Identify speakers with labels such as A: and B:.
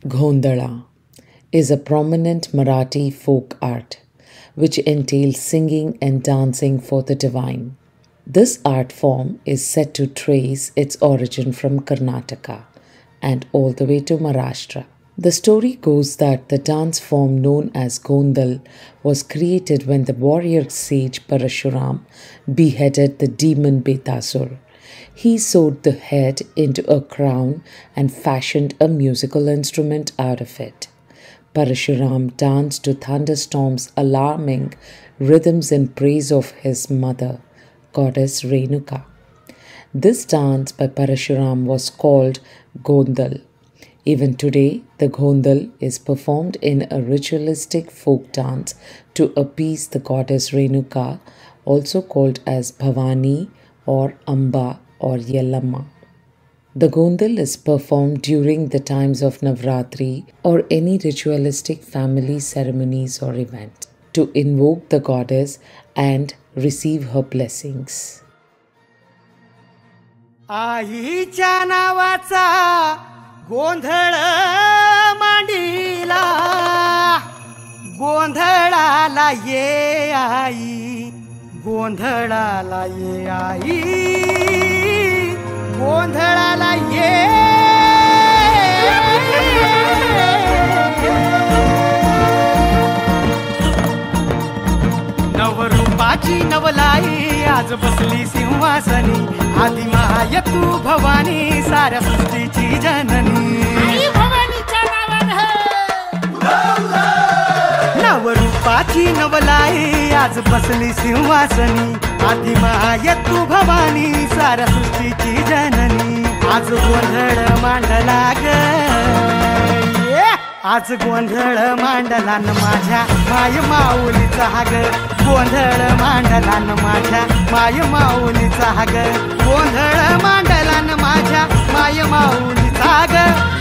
A: Gondala is a prominent Marathi folk art which entails singing and dancing for the divine. This art form is said to trace its origin from Karnataka and all the way to Maharashtra. The story goes that the dance form known as Gondal was created when the warrior sage Parashuram beheaded the demon Betasur. He sewed the head into a crown and fashioned a musical instrument out of it. Parashuram danced to thunderstorms, alarming rhythms in praise of his mother, goddess Renuka. This dance by Parashuram was called Gondal. Even today, the Gondal is performed in a ritualistic folk dance to appease the goddess Renuka, also called as Bhavani or Amba or Yellamma. The Gondal is performed during the times of Navratri or any ritualistic family ceremonies or event to invoke the goddess and receive her blessings.
B: आईच्या नावाचा गोंधळ मांडीला गोंधळाला ये आई गोंधळाला ये आई गोंधळाला ये नवरूपाची नवलाई आज बसली सिंहासनी आदि माय तू भवानी साऱ्या सृष्टीची जननी नवरूपाची नवलाई आज बसली सिंहासनी आदि माय तू भवानी साऱ्या सृष्टीची जननी आज गोंधळ मांडला ग आज गोंधळ मांडला न माझ्या माय माऊलीचा ग गोंधळ मांडला न माझ्या माय माऊलीचा ग गोंधळ मांडला न माझ्या माय माऊलीचा ग